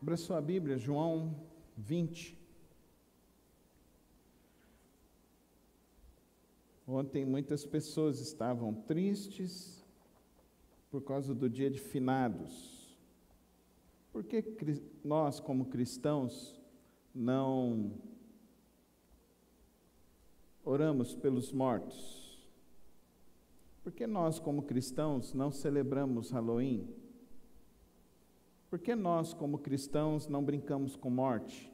Abra sua Bíblia, João 20. Ontem muitas pessoas estavam tristes por causa do dia de finados. Por que nós, como cristãos, não oramos pelos mortos? Por que nós, como cristãos, não celebramos Halloween? Por que nós, como cristãos, não brincamos com morte?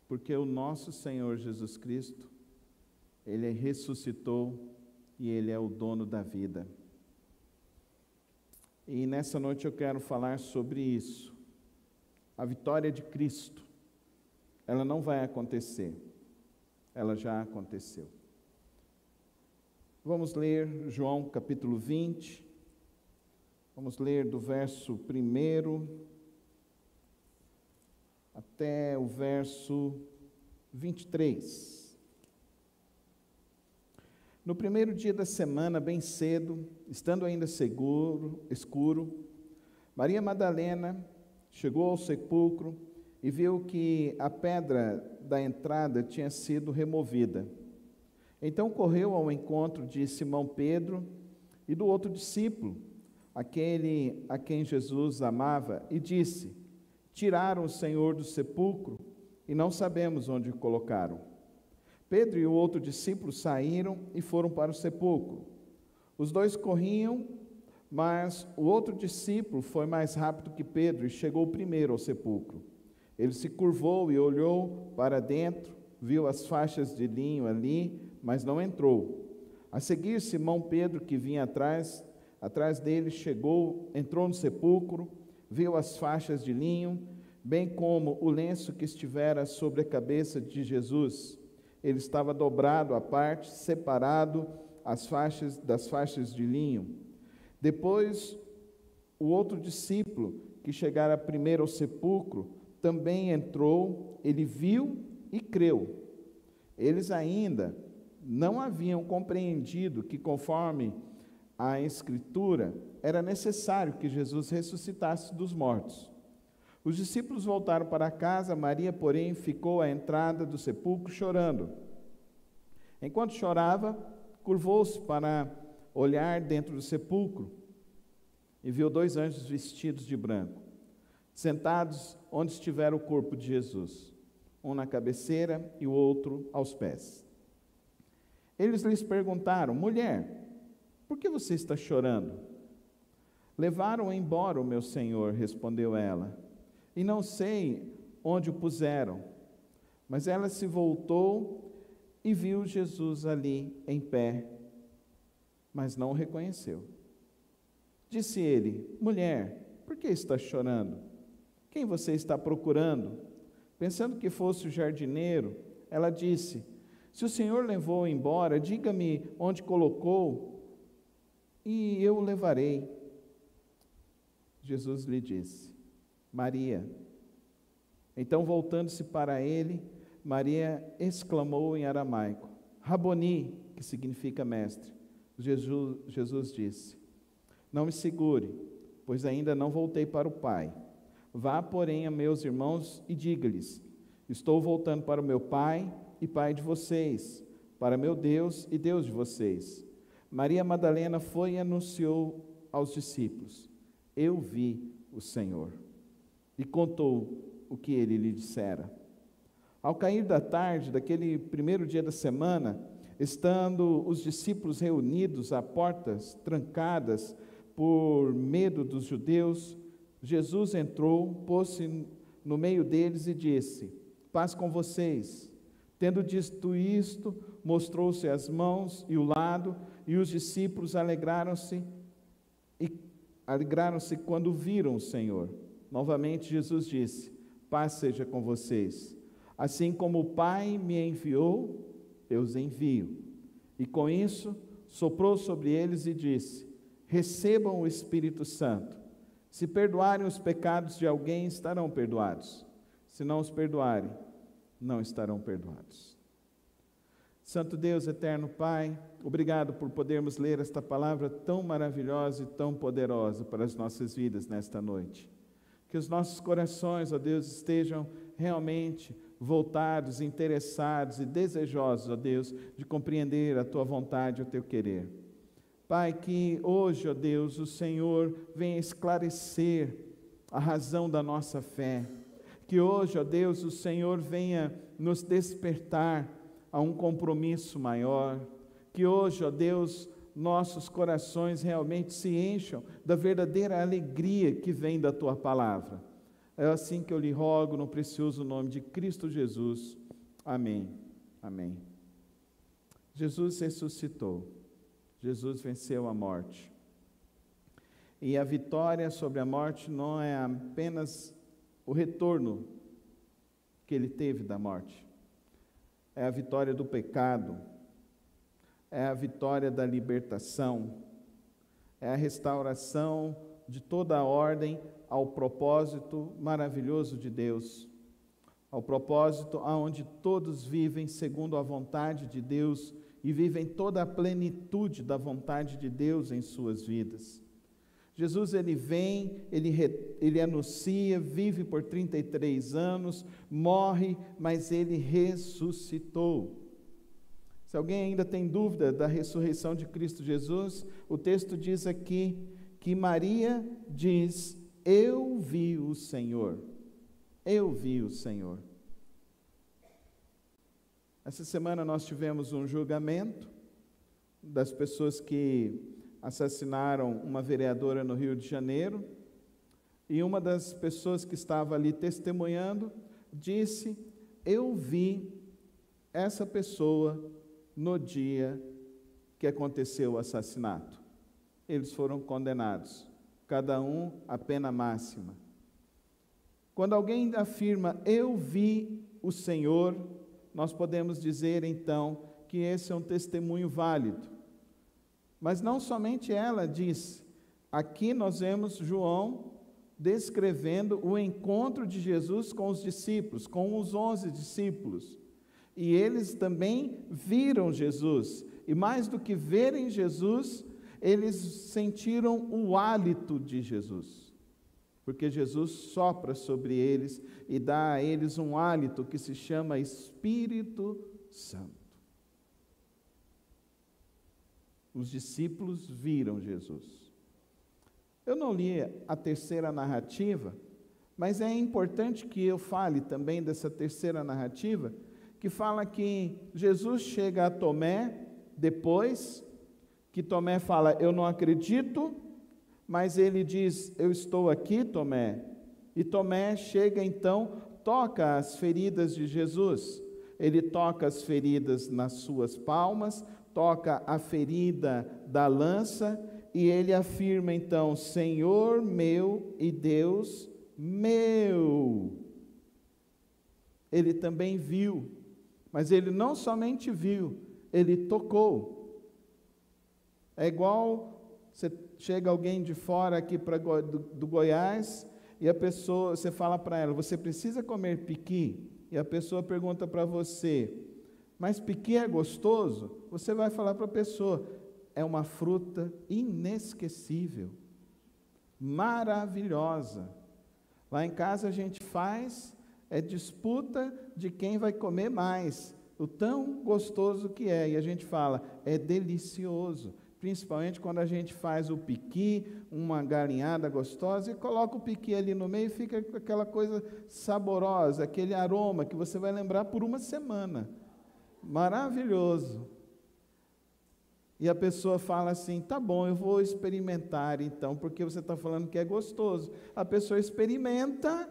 Porque o nosso Senhor Jesus Cristo, Ele ressuscitou e Ele é o dono da vida. E nessa noite eu quero falar sobre isso. A vitória de Cristo, ela não vai acontecer, ela já aconteceu. Vamos ler João capítulo 20. Vamos ler do verso 1 até o verso 23. No primeiro dia da semana, bem cedo, estando ainda escuro, Maria Madalena chegou ao sepulcro e viu que a pedra da entrada tinha sido removida. Então correu ao encontro de Simão Pedro e do outro discípulo, aquele a quem Jesus amava, e disse: tiraram o Senhor do sepulcro e não sabemos onde o colocaram. Pedro e o outro discípulo saíram e foram para o sepulcro. Os dois corriam, mas o outro discípulo foi mais rápido que Pedro e chegou primeiro ao sepulcro. Ele se curvou e olhou para dentro, viu as faixas de linho ali, mas não entrou. A seguir, Simão Pedro, que vinha atrás dele, entrou no sepulcro, viu as faixas de linho, bem como o lenço que estivera sobre a cabeça de Jesus. Ele estava dobrado à parte, separado das faixas de linho. Depois, o outro discípulo, que chegara primeiro ao sepulcro, também entrou, ele viu e creu. Eles ainda não haviam compreendido que, conforme a Escritura, era necessário que Jesus ressuscitasse dos mortos. Os discípulos voltaram para casa, Maria, porém, ficou à entrada do sepulcro chorando. Enquanto chorava, curvou-se para olhar dentro do sepulcro e viu dois anjos vestidos de branco, sentados onde estivera o corpo de Jesus, um na cabeceira e o outro aos pés. Eles lhes perguntaram: mulher, por que você está chorando? Levaram embora o meu Senhor, respondeu ela, e não sei onde o puseram. Mas ela se voltou e viu Jesus ali em pé, mas não o reconheceu. Disse ele: mulher, por que está chorando? Quem você está procurando? Pensando que fosse o jardineiro, ela disse: se o Senhor levou embora, diga-me onde colocou, e eu o levarei. Jesus lhe disse: Maria. Então, voltando-se para ele, Maria exclamou em aramaico: Raboni, que significa mestre. Jesus disse: não me segure, pois ainda não voltei para o Pai. Vá, porém, a meus irmãos e diga-lhes: estou voltando para o meu Pai e Pai de vocês, para meu Deus e Deus de vocês. Maria Madalena foi e anunciou aos discípulos: eu vi o Senhor. E contou o que ele lhe dissera. Ao cair da tarde, daquele primeiro dia da semana, estando os discípulos reunidos a portas trancadas por medo dos judeus, Jesus entrou, pôs-se no meio deles e disse: paz com vocês. Tendo dito isto, mostrou-se as mãos e o lado, e os discípulos alegraram-se quando viram o Senhor. Novamente Jesus disse: paz seja com vocês. Assim como o Pai me enviou, eu os envio. E com isso, soprou sobre eles e disse: recebam o Espírito Santo. Se perdoarem os pecados de alguém, estarão perdoados. Se não os perdoarem, não estarão perdoados. Santo Deus, eterno Pai, obrigado por podermos ler esta palavra tão maravilhosa e tão poderosa para as nossas vidas nesta noite. que os nossos corações, ó Deus, estejam realmente voltados, interessados e desejosos, ó Deus, de compreender a Tua vontade e o Teu querer. Pai, que hoje, ó Deus, o Senhor venha esclarecer a razão da nossa fé. Que hoje, ó Deus, o Senhor venha nos despertar a um compromisso maior. Que hoje, ó Deus, nossos corações realmente se encham da verdadeira alegria que vem da Tua palavra. É assim que eu lhe rogo, no precioso nome de Cristo Jesus. Amém. Amém. Jesus ressuscitou. Jesus venceu a morte. E a vitória sobre a morte não é apenas o retorno que ele teve da morte. É a vitória do pecado. É a vitória da libertação. É a restauração de toda a ordem ao propósito maravilhoso de Deus. Ao propósito aonde todos vivem segundo a vontade de Deus e vivem toda a plenitude da vontade de Deus em suas vidas. Jesus, ele vem, ele anuncia, vive por 33 anos, morre, mas ele ressuscitou. Se alguém ainda tem dúvida da ressurreição de Cristo Jesus, o texto diz aqui que Maria diz: eu vi o Senhor. Eu vi o Senhor. Essa semana nós tivemos um julgamento das pessoas que assassinaram uma vereadora no Rio de Janeiro, e uma das pessoas que estava ali testemunhando disse: eu vi essa pessoa no dia que aconteceu o assassinato. Eles foram condenados, cada um a pena máxima. Quando alguém afirma: eu vi o Senhor, nós podemos dizer então que esse é um testemunho válido. Mas não somente ela disse. Aqui nós vemos João descrevendo o encontro de Jesus com os discípulos, com os 11 discípulos. E eles também viram Jesus. E mais do que verem Jesus, eles sentiram o hálito de Jesus. Porque Jesus sopra sobre eles e dá a eles um hálito que se chama Espírito Santo. Os discípulos viram Jesus. Eu não li a terceira narrativa, mas é importante que eu fale também dessa terceira narrativa, que fala que Jesus chega a Tomé depois, que Tomé fala: eu não acredito, mas ele diz: eu estou aqui, Tomé. E Tomé chega então, toca as feridas de Jesus. Ele toca as feridas nas suas palmas, toca a ferida da lança, e ele afirma então: Senhor meu e Deus meu. Ele também viu, mas ele não somente viu, ele tocou. É igual, você chega alguém de fora aqui do Goiás, e a pessoa, você fala para ela: você precisa comer piqui? E a pessoa pergunta para você: mas piqui é gostoso? Você vai falar para a pessoa: é uma fruta inesquecível, maravilhosa. Lá em casa a gente faz, é disputa de quem vai comer mais, o tão gostoso que é. E a gente fala: é delicioso. Principalmente quando a gente faz o piqui, uma galinhada gostosa, e coloca o piqui ali no meio e fica aquela coisa saborosa, aquele aroma que você vai lembrar por uma semana. Maravilhoso. E a pessoa fala assim: tá bom, eu vou experimentar então, porque você está falando que é gostoso. A pessoa experimenta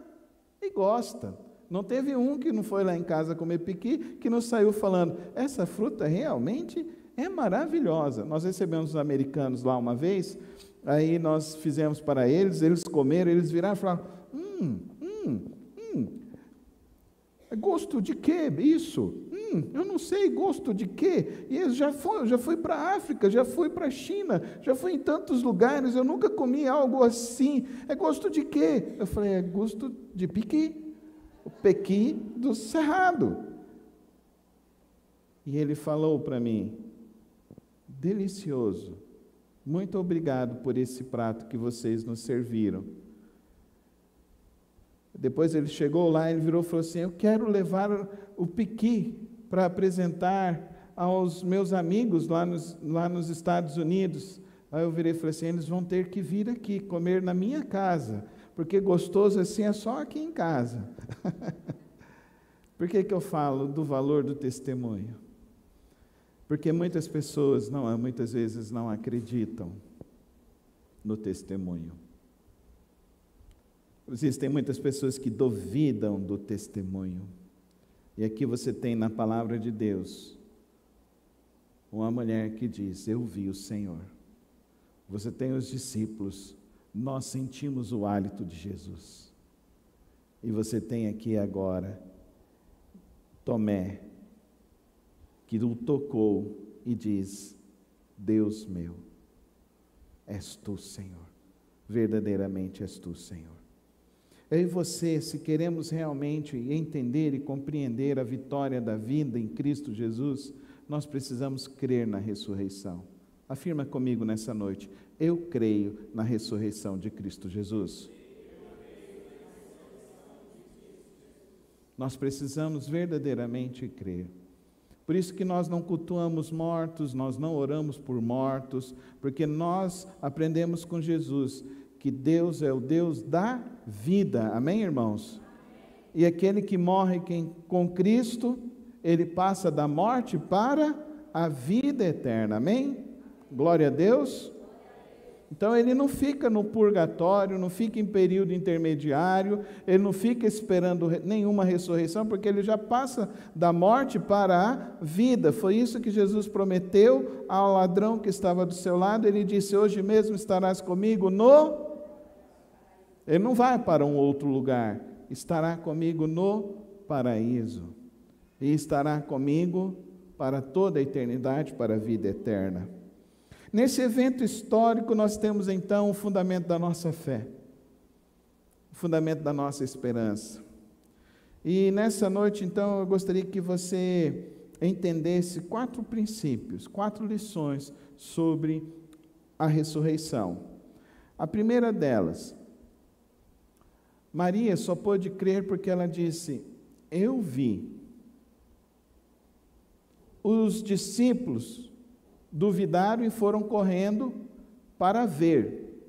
e gosta. Não teve um que não foi lá em casa comer piqui, que não saiu falando: essa fruta realmente é maravilhosa. Nós recebemos os americanos lá uma vez, aí nós fizemos para eles, eles comeram, eles viraram e falaram: é gosto de quê isso? Eu não sei gosto de quê. E eu já fui para a África, já fui para a China, já fui em tantos lugares, eu nunca comi algo assim. É gosto de quê? Eu falei: é gosto de piqui, o pequi do cerrado. E ele falou para mim: delicioso, muito obrigado por esse prato que vocês nos serviram. Depois ele chegou lá, ele virou e falou assim: eu quero levar o piqui para apresentar aos meus amigos lá nos Estados Unidos. Aí eu virei e falei assim: eles vão ter que vir aqui comer na minha casa, porque gostoso assim é só aqui em casa. Por que eu falo do valor do testemunho? Porque muitas pessoas, muitas vezes não acreditam no testemunho. Existem muitas pessoas que duvidam do testemunho. E aqui você tem na palavra de Deus uma mulher que diz: eu vi o Senhor. Você tem os discípulos: nós sentimos o hálito de Jesus. E você tem aqui agora Tomé, que o tocou e diz: Deus meu, és tu, Senhor. Verdadeiramente és tu, Senhor. Eu e você, se queremos realmente entender e compreender a vitória da vida em Cristo Jesus, nós precisamos crer na ressurreição. Afirma comigo nessa noite: eu creio na ressurreição de Cristo Jesus. Nós precisamos verdadeiramente crer. Por isso que nós não cultuamos mortos, nós não oramos por mortos, porque nós aprendemos com Jesus que Deus é o Deus da vida. Amém, irmãos? E aquele que morre com Cristo, ele passa da morte para a vida eterna. Amém? Glória a Deus. Então ele não fica no purgatório, não fica em período intermediário, ele não fica esperando nenhuma ressurreição, porque ele já passa da morte para a vida. Foi isso que Jesus prometeu ao ladrão que estava do seu lado. Ele disse: hoje mesmo estarás comigo no... Ele não vai para um outro lugar, estará comigo no paraíso, e estará comigo para toda a eternidade, para a vida eterna. Nesse evento histórico, nós temos então o fundamento da nossa fé, o fundamento da nossa esperança. E nessa noite, então, eu gostaria que você entendesse 4 princípios, 4 lições sobre a ressurreição. A primeira delas: Maria só pôde crer porque ela disse: eu vi. Os discípulos duvidaram e foram correndo para ver.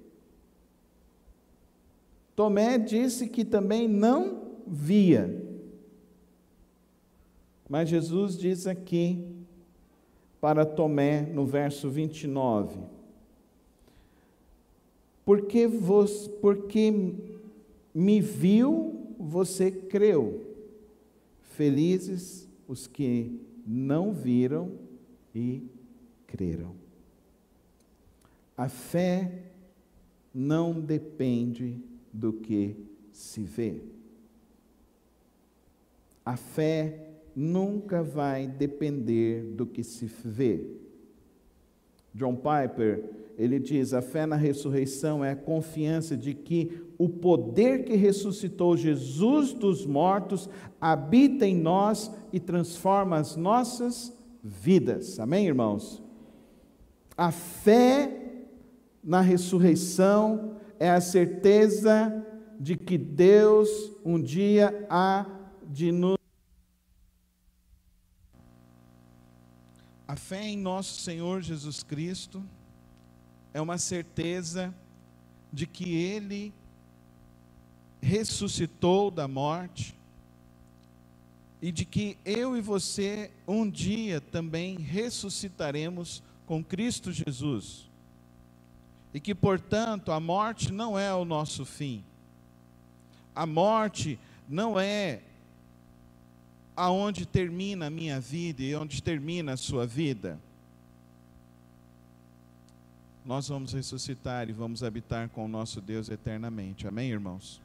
Tomé disse que também não via. Mas Jesus diz aqui para Tomé, no verso 29, porque me viu, você creu. Felizes os que não viram e creram. A fé não depende do que se vê. A fé nunca vai depender do que se vê. John Piper, ele diz: a fé na ressurreição é a confiança de que o poder que ressuscitou Jesus dos mortos habita em nós e transforma as nossas vidas. Amém, irmãos? A fé na ressurreição é a certeza de que Deus um dia há de nos... A fé em nosso Senhor Jesus Cristo é uma certeza de que Ele ressuscitou da morte e de que eu e você um dia também ressuscitaremos com Cristo Jesus. E que, portanto, a morte não é o nosso fim. A morte não é aonde termina a minha vida e onde termina a sua vida. Nós vamos ressuscitar e vamos habitar com o nosso Deus eternamente. Amém, irmãos?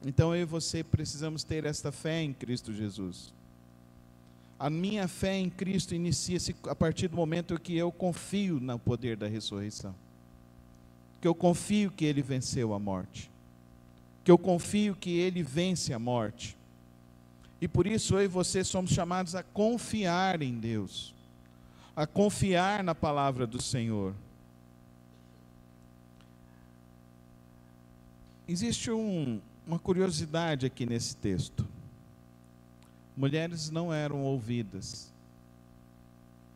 Então eu e você precisamos ter esta fé em Cristo Jesus. A minha fé em Cristo inicia-se a partir do momento que eu confio no poder da ressurreição. Que eu confio que Ele venceu a morte. Que eu confio que Ele vence a morte. E por isso eu e você somos chamados a confiar em Deus. A confiar na palavra do Senhor. Existe uma curiosidade aqui nesse texto. Mulheres não eram ouvidas.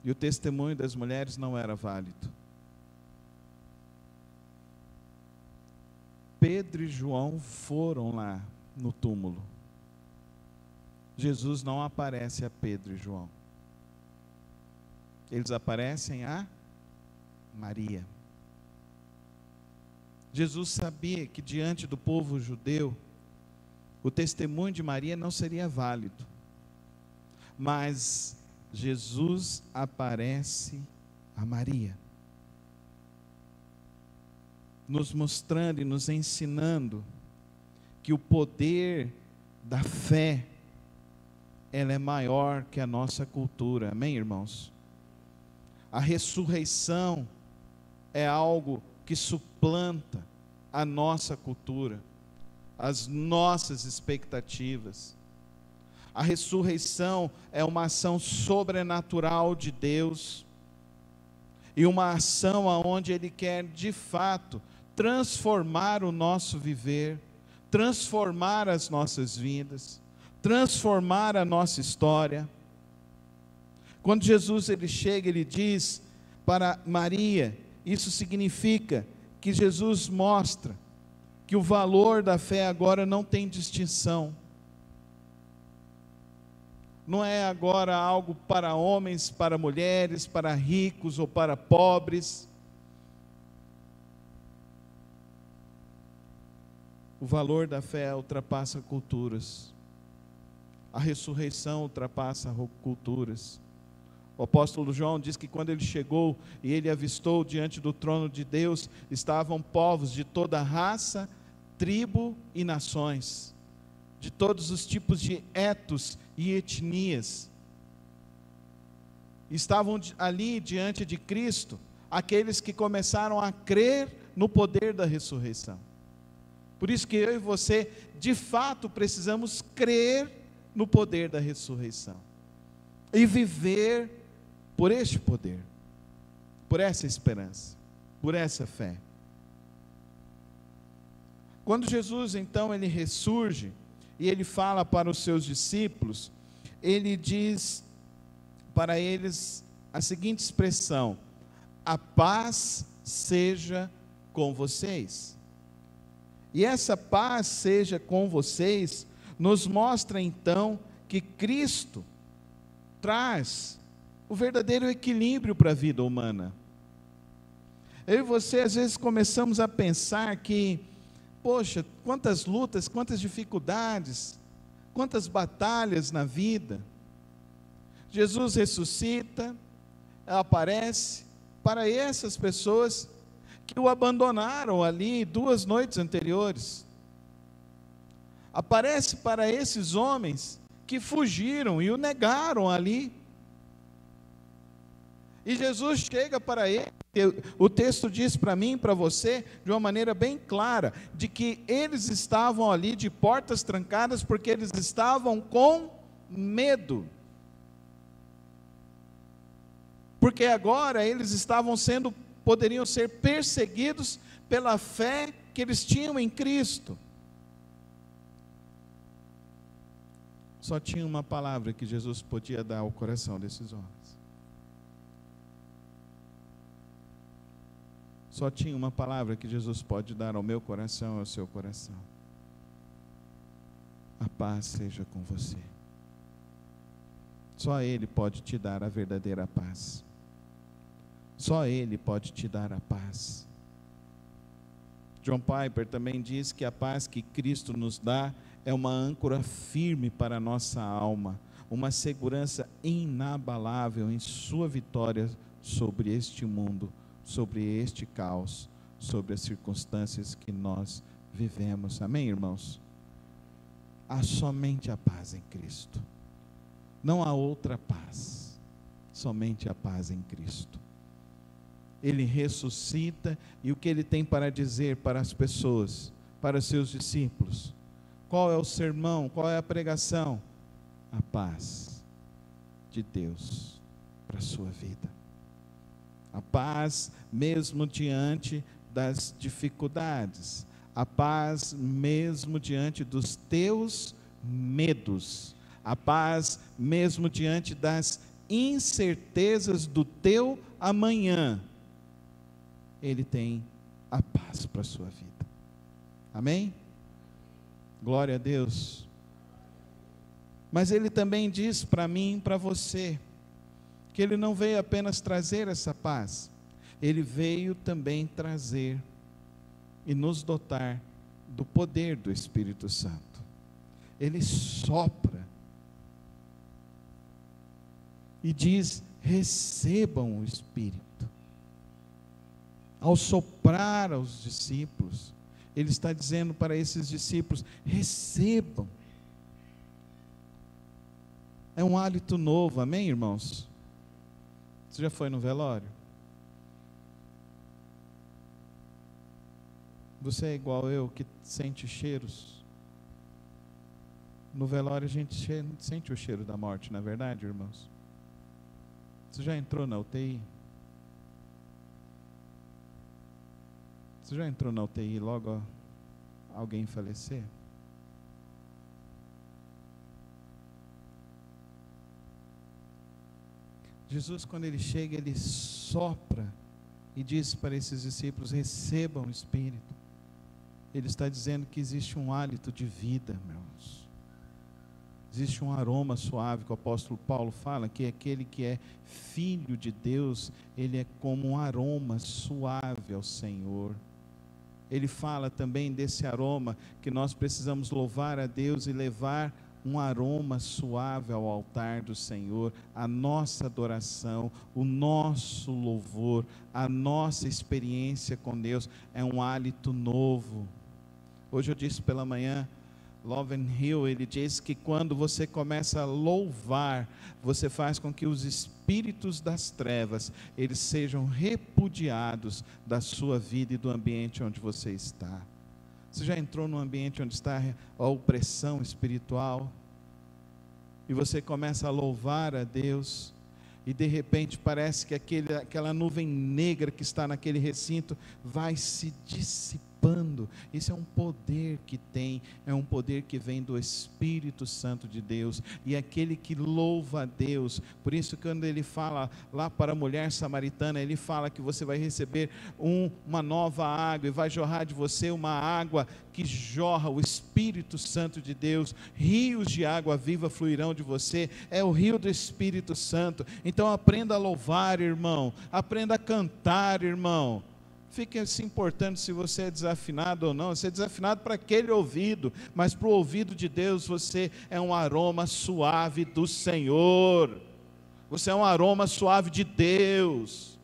E o testemunho das mulheres não era válido. Pedro e João foram lá no túmulo. Jesus não aparece a Pedro e João. Eles aparecem a Maria. Jesus sabia que diante do povo judeu, o testemunho de Maria não seria válido. Mas Jesus aparece a Maria, nos mostrando e nos ensinando que o poder da fé, ela é maior que a nossa cultura. Amém, irmãos? A ressurreição é algo que suplanta a nossa cultura, as nossas expectativas. A ressurreição é uma ação sobrenatural de Deus, e uma ação aonde Ele quer, de fato, transformar o nosso viver, transformar as nossas vidas, transformar a nossa história. Quando Jesus ele chega, ele diz para Maria, isso significa que Jesus mostra que o valor da fé agora não tem distinção. Não é agora algo para homens, para mulheres, para ricos ou para pobres. O valor da fé ultrapassa culturas. A ressurreição ultrapassa culturas. O apóstolo João diz que quando ele chegou e ele avistou diante do trono de Deus, estavam povos de toda raça, tribo e nações, de todos os tipos de etos e etnias. Estavam ali diante de Cristo, aqueles que começaram a crer no poder da ressurreição. Por isso que eu e você, de fato, precisamos crer no poder da ressurreição, e viver por este poder, por essa esperança, por essa fé. Quando Jesus então ele ressurge, e ele fala para os seus discípulos, ele diz para eles a seguinte expressão: a paz seja com vocês. E essa paz seja com vocês, nos mostra então que Cristo traz o verdadeiro equilíbrio para a vida humana. Eu e você às vezes começamos a pensar que, poxa, quantas lutas, quantas dificuldades, quantas batalhas na vida. Jesus ressuscita, aparece para essas pessoas que o abandonaram ali 2 noites anteriores. Aparece para esses homens que fugiram e o negaram ali. E Jesus chega para ele, o texto diz para mim e para você, de uma maneira bem clara, de que eles estavam ali de portas trancadas, porque eles estavam com medo. Porque agora eles poderiam ser perseguidos pela fé que eles tinham em Cristo. Só tinha uma palavra que Jesus podia dar ao coração desses homens. Só tinha uma palavra que Jesus pode dar ao meu coração e ao seu coração: a paz seja com você. Só Ele pode te dar a verdadeira paz. Só Ele pode te dar a paz. John Piper também diz que a paz que Cristo nos dá é uma âncora firme para a nossa alma, uma segurança inabalável em sua vitória sobre este mundo, sobre este caos, sobre as circunstâncias que nós vivemos. Amém, irmãos? Há somente a paz em Cristo. Não há outra paz. Somente a paz em Cristo. Ele ressuscita, e o que Ele tem para dizer para as pessoas, para os seus discípulos? Qual é o sermão? Qual é a pregação? A paz de Deus para a sua vida. A paz mesmo diante das dificuldades. a paz mesmo diante dos teus medos, a paz mesmo diante das incertezas do teu amanhã. Ele tem a paz para a sua vida. Amém? Glória a Deus. Mas Ele também diz para mim e para você, que Ele não veio apenas trazer essa paz, Ele veio também trazer e nos dotar do poder do Espírito Santo. Ele sopra e diz: recebam o Espírito. Ao soprar aos discípulos, Ele está dizendo para esses discípulos: recebam. É um hálito novo, amém, irmãos? Você já foi no velório? Você é igual eu, que sente cheiros? No velório a gente sente o cheiro da morte, não é verdade, irmãos? Você já entrou na UTI? Você já entrou na UTI logo alguém falecer? Jesus, quando Ele chega, Ele sopra e diz para esses discípulos: recebam o Espírito. Ele está dizendo que existe um hálito de vida, meus. Existe um aroma suave, que o apóstolo Paulo fala, que aquele que é filho de Deus, ele é como um aroma suave ao Senhor. Ele fala também desse aroma, que nós precisamos louvar a Deus e levar um aroma suave ao altar do Senhor, a nossa adoração, o nosso louvor, a nossa experiência com Deus, é um hálito novo. Hoje eu disse pela manhã, Loven Hill, ele diz que quando você começa a louvar, você faz com que os espíritos das trevas, eles sejam repudiados da sua vida e do ambiente onde você está. Você já entrou num ambiente onde está a opressão espiritual? E você começa a louvar a Deus, e de repente parece que aquela nuvem negra que está naquele recinto vai se dissipando. Isso é um poder que tem, é um poder que vem do Espírito Santo de Deus, e aquele que louva a Deus, por isso quando ele fala lá para a mulher samaritana, ele fala que você vai receber uma nova água, e vai jorrar de você uma água que jorra, o Espírito Santo de Deus, rios de água viva fluirão de você, é o rio do Espírito Santo. Então aprenda a louvar, irmão, aprenda a cantar, irmão. Fique se importando se você é desafinado ou não. Você é desafinado para aquele ouvido, mas para o ouvido de Deus você é um aroma suave do Senhor. Você é um aroma suave de Deus.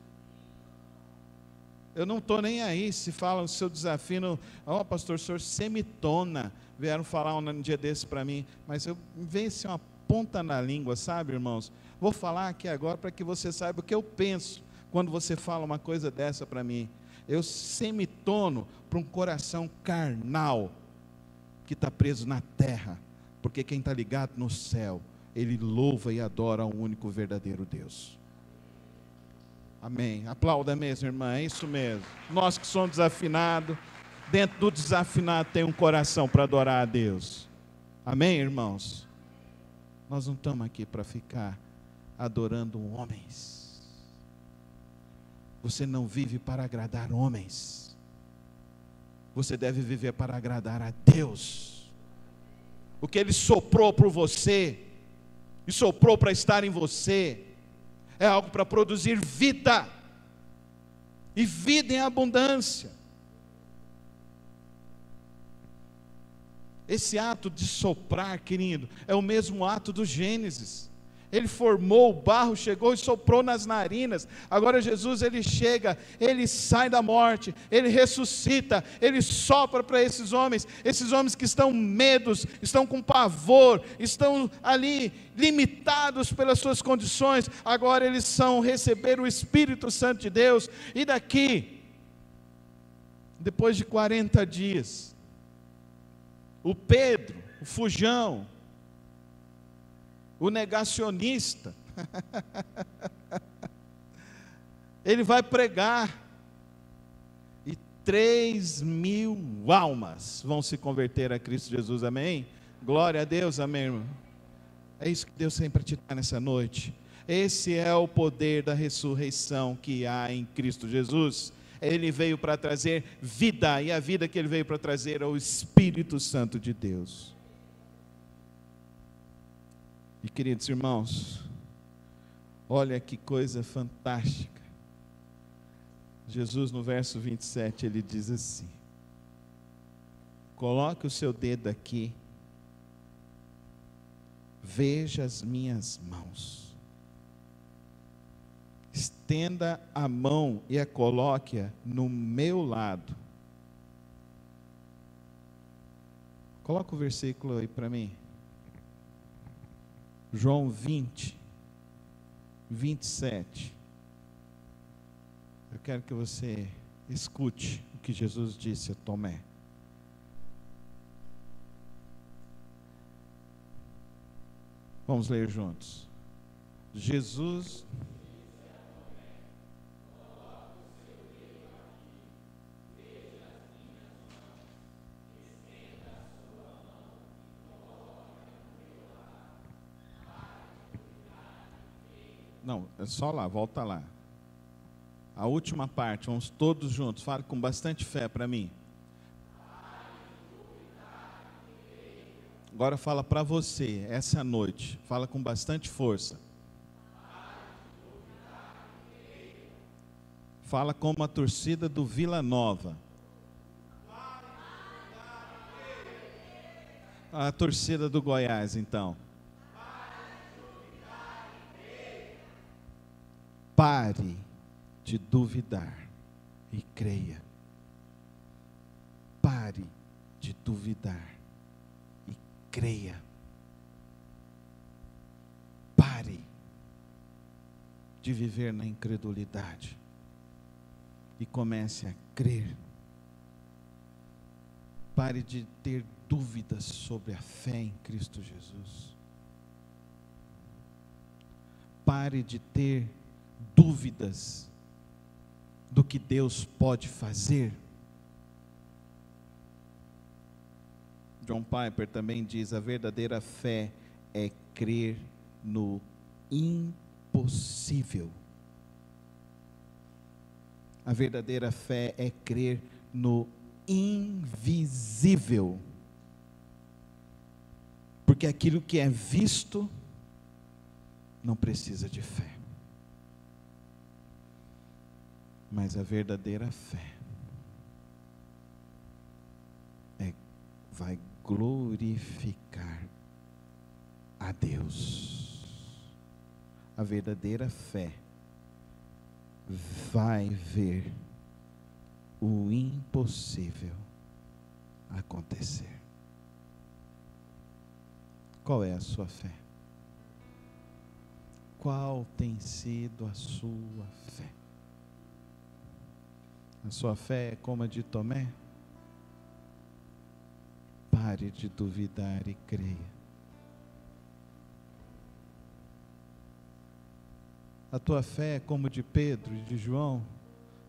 Eu não estou nem aí se falam o seu desafio. Ó, pastor, o senhor semitona. Vieram falar um dia desse para mim, mas eu vejo assim uma ponta na língua, sabe, irmãos? Vou falar aqui agora para que você saiba o que eu penso quando você fala uma coisa dessa para mim. Eu semitono para um coração carnal que está preso na terra, porque quem está ligado no céu, ele louva e adora o único verdadeiro Deus. Amém. Aplauda mesmo, irmã, é isso mesmo. Nós que somos desafinados, dentro do desafinado tem um coração para adorar a Deus. Amém, irmãos? Nós não estamos aqui para ficar adorando homens. Você não vive para agradar homens. Você deve viver para agradar a Deus. O que Ele soprou para você, e soprou para estar em você, é algo para produzir vida, e vida em abundância. Esse ato de soprar, querido, é o mesmo ato do Gênesis. Ele formou o barro, chegou e soprou nas narinas. Agora Jesus, ele chega, ele sai da morte, ele ressuscita, ele sopra para esses homens que estão medos, estão com pavor, estão ali limitados pelas suas condições. Agora eles receberam o Espírito Santo de Deus, e daqui, depois de 40 dias, o Pedro, o fujão, o negacionista, ele vai pregar, e 3.000 almas vão se converter a Cristo Jesus, amém? Glória a Deus, amém, irmão? É isso que Deus tem para te dar nessa noite. Esse é o poder da ressurreição que há em Cristo Jesus. Ele veio para trazer vida, e a vida que Ele veio para trazer é o Espírito Santo de Deus. E queridos irmãos, olha que coisa fantástica. Jesus no verso 27, Ele diz assim: coloque o seu dedo aqui, veja as minhas mãos. Estenda a mão e a coloque no meu lado. Coloca o versículo aí para mim. João 20, 27. Eu quero que você escute o que Jesus disse a Tomé. Vamos ler juntos. Jesus... Não, é só lá, volta lá. A última parte, vamos todos juntos. Fale com bastante fé para mim. Agora fala para você, essa noite. Fala com bastante força. Fala como a torcida do Vila Nova. A torcida do Goiás, então. Pare de duvidar e creia. Pare de duvidar e creia. Pare de viver na incredulidade e comece a crer. Pare de ter dúvidas sobre a fé em Cristo Jesus. Pare de ter dúvidas do que Deus pode fazer. John Piper também diz: a verdadeira fé é crer no impossível. A verdadeira fé é crer no invisível. Porque aquilo que é visto não precisa de fé. Mas a verdadeira fé vai glorificar a Deus. A verdadeira fé vai ver o impossível acontecer. Qual é a sua fé? Qual tem sido a sua fé? A sua fé é como a de Tomé? Pare de duvidar e creia. A tua fé é como de Pedro e de João?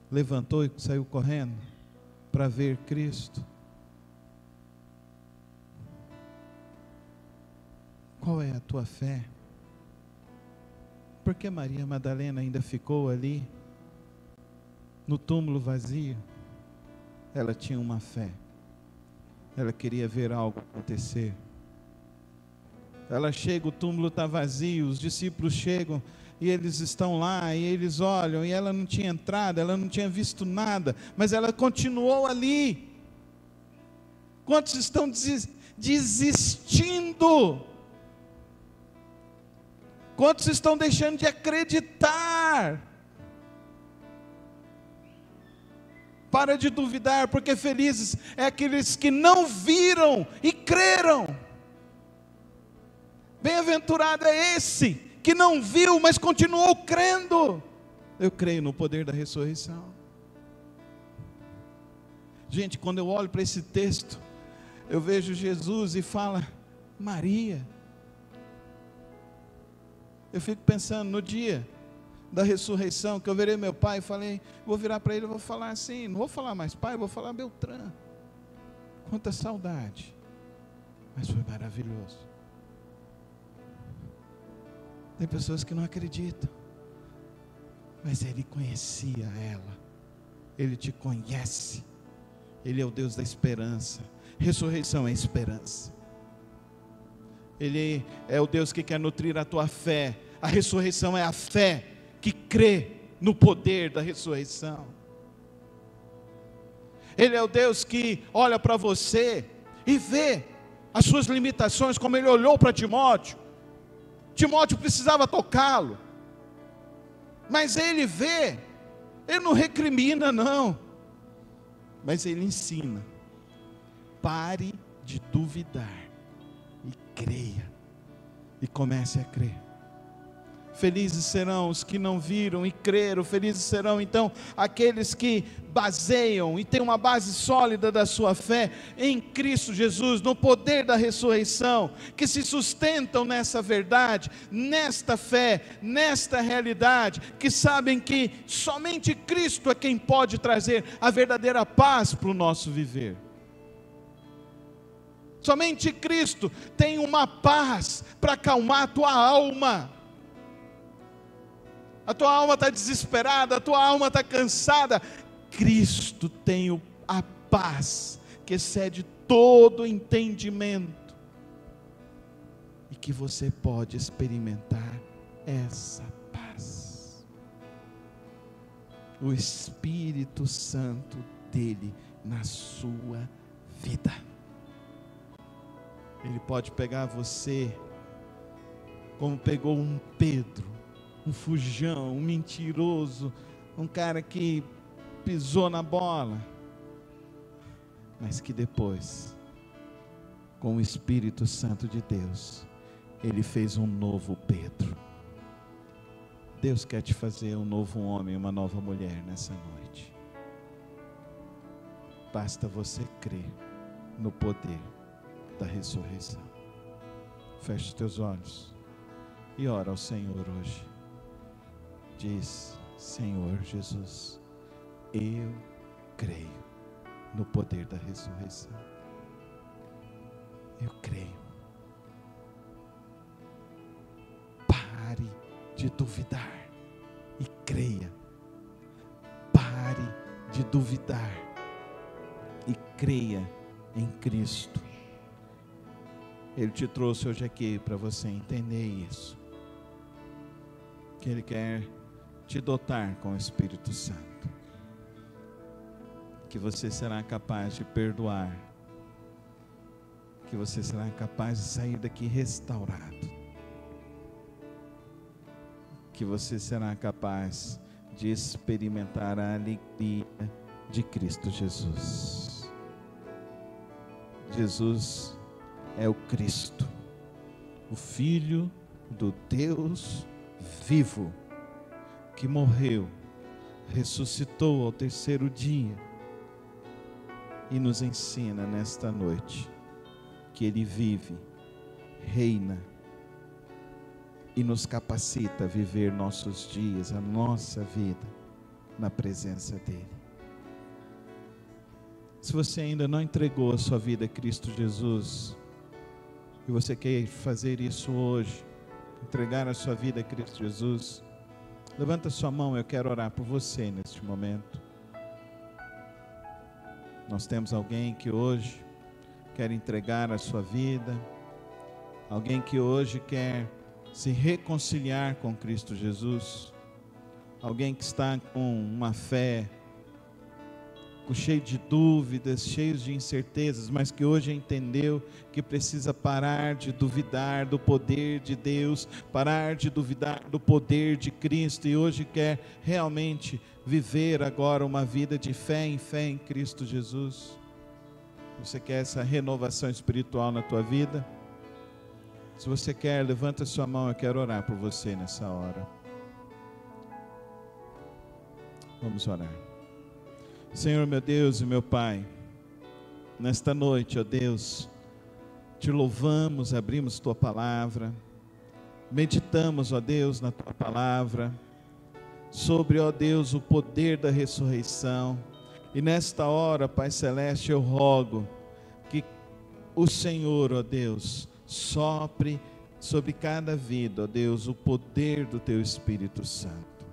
Levantou e saiu correndo para ver Cristo? Qual é a tua fé? Por que Maria Madalena ainda ficou ali, no túmulo vazio? Ela tinha uma fé. Ela queria ver algo acontecer. Ela chega, o túmulo está vazio, os discípulos chegam e eles estão lá, e eles olham, e ela não tinha entrado, ela não tinha visto nada, mas ela continuou ali. Quantos estão desistindo? Quantos estão deixando de acreditar? Para de duvidar, porque felizes é aqueles que não viram e creram. Bem-aventurado é esse que não viu, mas continuou crendo. Eu creio no poder da ressurreição. Gente, quando eu olho para esse texto, eu vejo Jesus e fala, Maria. Eu fico pensando no dia da ressurreição, que eu verei meu pai, falei, vou virar para ele, vou falar assim, não vou falar mais pai, vou falar Beltrão. Quanta saudade, mas foi maravilhoso. Tem pessoas que não acreditam, mas ele conhecia ela, ele te conhece, ele é o Deus da esperança. Ressurreição é esperança. Ele é o Deus que quer nutrir a tua fé. A ressurreição é a fé que crê no poder da ressurreição. Ele é o Deus que olha para você e vê as suas limitações, como ele olhou para Timóteo. Timóteo precisava tocá-lo, mas ele vê, ele não recrimina não, mas ele ensina. Pare de duvidar e creia, e comece a crer. Felizes serão os que não viram e creram. Felizes serão então aqueles que baseiam e têm uma base sólida da sua fé em Cristo Jesus, no poder da ressurreição, que se sustentam nessa verdade, nesta fé, nesta realidade, que sabem que somente Cristo é quem pode trazer a verdadeira paz para o nosso viver. Somente Cristo tem uma paz para acalmar a tua alma. A tua alma está desesperada, a tua alma está cansada. Cristo tem a paz que excede todo entendimento, e que você pode experimentar essa paz. O Espírito Santo dele na sua vida. Ele pode pegar você como pegou um Pedro, um fujão, um mentiroso, um cara que pisou na bola, mas que depois, com o Espírito Santo de Deus, ele fez um novo Pedro. Deus quer te fazer um novo homem, uma nova mulher nessa noite. Basta você crer no poder da ressurreição. Feche os teus olhos e ora ao Senhor hoje. Diz: Senhor Jesus, eu creio no poder da ressurreição. Eu creio. Pare de duvidar e creia. Pare de duvidar e creia em Cristo. Ele te trouxe hoje aqui para você entender isso, que Ele quer te dotar com o Espírito Santo, que você será capaz de perdoar, que você será capaz de sair daqui restaurado, que você será capaz de experimentar a alegria de Cristo Jesus. Jesus é o Cristo, o Filho do Deus vivo, que morreu, ressuscitou ao terceiro dia, e nos ensina nesta noite que Ele vive, reina e nos capacita a viver nossos dias, a nossa vida na presença dEle. Se você ainda não entregou a sua vida a Cristo Jesus, e você quer fazer isso hoje, entregar a sua vida a Cristo Jesus, levanta sua mão, eu quero orar por você neste momento. Nós temos alguém que hoje quer entregar a sua vida, alguém que hoje quer se reconciliar com Cristo Jesus, alguém que está com uma fé cheio de dúvidas, cheio de incertezas, mas que hoje entendeu que precisa parar de duvidar do poder de Deus, parar de duvidar do poder de Cristo, e hoje quer realmente viver agora uma vida de fé em Cristo Jesus. Você quer essa renovação espiritual na tua vida? Se você quer, levanta sua mão, eu quero orar por você nessa hora. Vamos orar. Senhor, meu Deus e meu Pai, nesta noite, ó Deus, te louvamos, abrimos tua palavra, meditamos, ó Deus, na tua palavra, sobre, ó Deus, o poder da ressurreição. E nesta hora, Pai Celeste, eu rogo que o Senhor, ó Deus, sopre sobre cada vida, ó Deus, o poder do Teu Espírito Santo.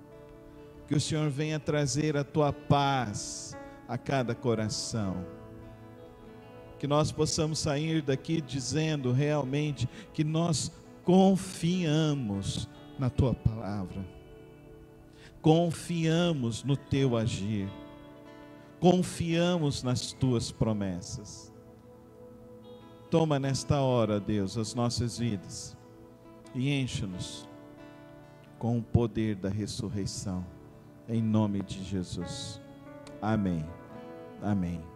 Que o Senhor venha trazer a Tua paz a cada coração. Que nós possamos sair daqui dizendo realmente que nós confiamos na Tua palavra. Confiamos no Teu agir. Confiamos nas Tuas promessas. Toma nesta hora, Deus, as nossas vidas e enche-nos com o poder da ressurreição, em nome de Jesus. Amém. Amém.